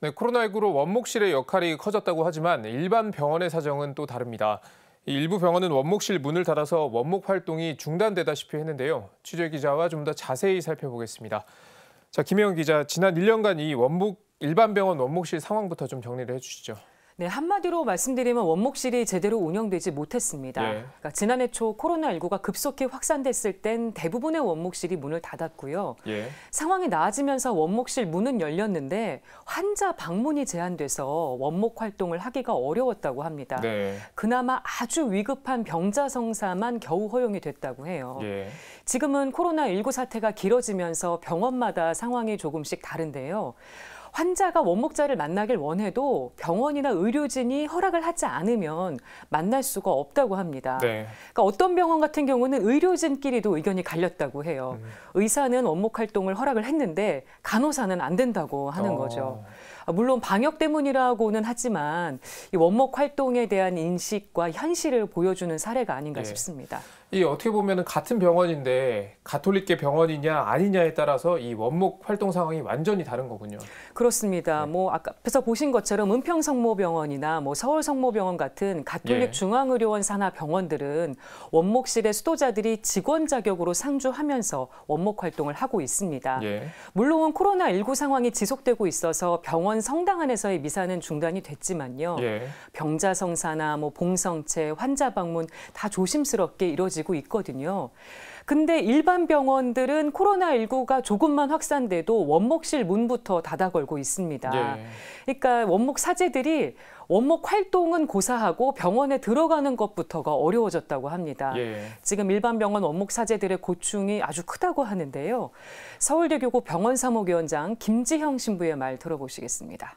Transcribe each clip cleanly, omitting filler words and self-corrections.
네, 코로나19로 원목실의 역할이 커졌다고 하지만 일반 병원의 사정은 또 다릅니다. 일부 병원은 원목실 문을 닫아서 원목 활동이 중단되다시피 했는데요. 취재 기자와 좀 더 자세히 살펴보겠습니다. 자, 김혜영 기자, 지난 1년간 이 일반 병원 원목실 상황부터 좀 정리를 해주시죠. 네, 한마디로 말씀드리면 원목실이 제대로 운영되지 못했습니다. 예. 그러니까 지난해 초 코로나19가 급속히 확산됐을 땐 대부분의 원목실이 문을 닫았고요. 예. 상황이 나아지면서 원목실 문은 열렸는데 환자 방문이 제한돼서 원목 활동을 하기가 어려웠다고 합니다. 네. 그나마 아주 위급한 병자성사만 겨우 허용이 됐다고 해요. 예. 지금은 코로나19 사태가 길어지면서 병원마다 상황이 조금씩 다른데요. 환자가 원목자를 만나길 원해도 병원이나 의료진이 허락을 하지 않으면 만날 수가 없다고 합니다. 네. 그러니까 어떤 병원 같은 경우는 의료진끼리도 의견이 갈렸다고 해요. 의사는 원목 활동을 허락을 했는데 간호사는 안 된다고 하는 거죠. 물론 방역 때문이라고는 하지만 이 원목 활동에 대한 인식과 현실을 보여주는 사례가 아닌가 싶습니다. 이 어떻게 보면 같은 병원인데 가톨릭계 병원이냐 아니냐에 따라서 이 원목 활동 상황이 완전히 다른 거군요. 그렇습니다. 뭐 아까 앞에서 보신 것처럼 은평성모병원이나 뭐 서울성모병원 같은 가톨릭 중앙의료원 산하 병원들은 원목실의 수도자들이 직원 자격으로 상주하면서 원목 활동을 하고 있습니다. 물론 코로나19 상황이 지속되고 있어서 병원 성당 안에서의 미사는 중단이 됐지만요. 병자성사나 뭐 봉성체, 환자 방문 다 조심스럽게 이루어지고 있거든요. 근데 일반 병원들은 코로나19가 조금만 확산돼도 원목실 문부터 닫아 걸고 있습니다. 그러니까 원목 사제들이 원목 활동은 고사하고 병원에 들어가는 것부터가 어려워졌다고 합니다. 지금 일반 병원 원목 사제들의 고충이 아주 크다고 하는데요. 서울대교구 병원사무위원장 김지형 신부의 말 들어보시겠습니다.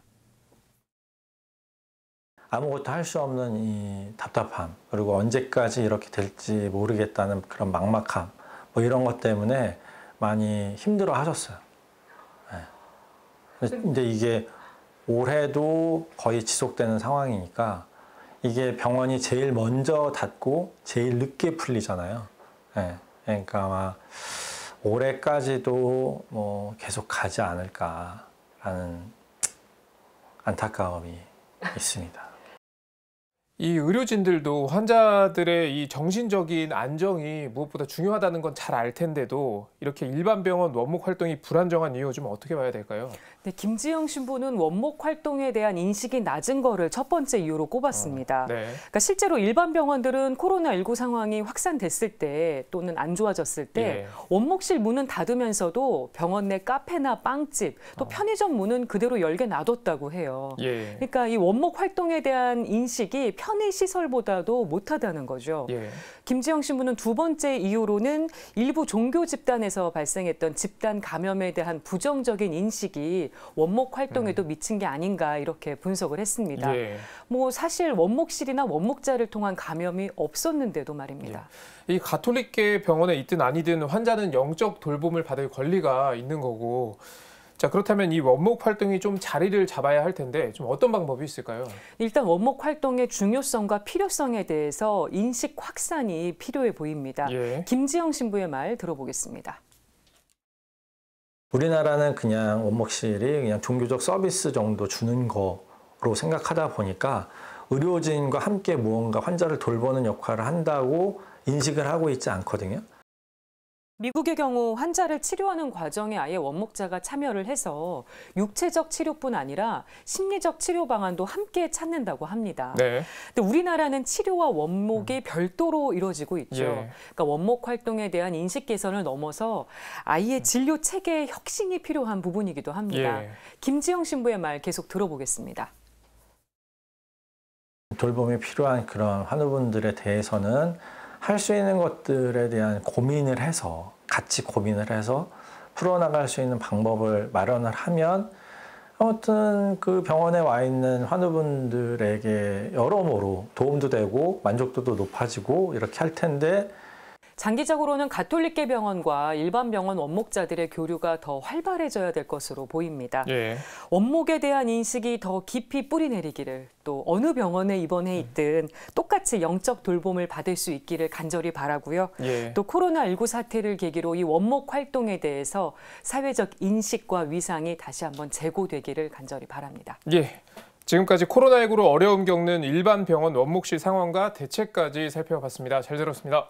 아무것도 할 수 없는 이 답답함, 그리고 언제까지 이렇게 될지 모르겠다는 그런 막막함, 뭐 이런 것 때문에 많이 힘들어 하셨어요. 근데 이게 올해도 거의 지속되는 상황이니까 이게 병원이 제일 먼저 닫고 제일 늦게 풀리잖아요. 그러니까 아마 올해까지도 뭐 계속 가지 않을까라는 안타까움이 있습니다. 이 의료진들도 환자들의 이 정신적인 안정이 무엇보다 중요하다는 건 잘 알 텐데도 이렇게 일반 병원 원목 활동이 불안정한 이유 좀 어떻게 봐야 될까요? 네, 김지영 신부는 원목 활동에 대한 인식이 낮은 거를 첫 번째 이유로 꼽았습니다. 그러니까 실제로 일반 병원들은 코로나19 상황이 확산됐을 때 또는 안 좋아졌을 때 원목실 문은 닫으면서도 병원 내 카페나 빵집 또 편의점 문은 그대로 열게 놔뒀다고 해요. 그러니까 이 원목 활동에 대한 인식이 편의시설보다도 못하다는 거죠. 김지영 신부는 두 번째 이유로는 일부 종교 집단에서 발생했던 집단 감염에 대한 부정적인 인식이 원목 활동에도 미친 게 아닌가 이렇게 분석을 했습니다. 뭐 사실 원목실이나 원목자를 통한 감염이 없었는데도 말입니다. 이 가톨릭계 병원에 있든 아니든 환자는 영적 돌봄을 받을 권리가 있는 거고, 자, 그렇다면 이 원목 활동이 좀 자리를 잡아야 할 텐데 좀 어떤 방법이 있을까요? 일단 원목 활동의 중요성과 필요성에 대해서 인식 확산이 필요해 보입니다. 김지영 신부의 말 들어보겠습니다. 우리나라는 그냥 원목실이 그냥 종교적 서비스 정도 주는 거로 생각하다 보니까 의료진과 함께 무언가 환자를 돌보는 역할을 한다고 인식을 하고 있지 않거든요. 미국의 경우 환자를 치료하는 과정에 아예 원목자가 참여를 해서 육체적 치료뿐 아니라 심리적 치료 방안도 함께 찾는다고 합니다. 근데 우리나라는 치료와 원목이 별도로 이루어지고 있죠. 그러니까 원목 활동에 대한 인식 개선을 넘어서 아예 진료 체계의 혁신이 필요한 부분이기도 합니다. 김지영 신부의 말 계속 들어보겠습니다. 돌봄이 필요한 그런 환우분들에 대해서는 할 수 있는 것들에 대한 고민을 해서 같이 고민을 해서 풀어나갈 수 있는 방법을 마련을 하면 아무튼 그 병원에 와 있는 환우분들에게 여러모로 도움도 되고 만족도도 높아지고 이렇게 할 텐데. 장기적으로는 가톨릭계 병원과 일반 병원 원목자들의 교류가 더 활발해져야 될 것으로 보입니다. 예. 원목에 대한 인식이 더 깊이 뿌리내리기를, 또 어느 병원에 입원해 있든 똑같이 영적 돌봄을 받을 수 있기를 간절히 바라고요. 예. 또 코로나19 사태를 계기로 이 원목 활동에 대해서 사회적 인식과 위상이 다시 한번 재고되기를 간절히 바랍니다. 예. 지금까지 코로나19로 어려움 겪는 일반 병원 원목실 상황과 대책까지 살펴봤습니다. 잘 들었습니다.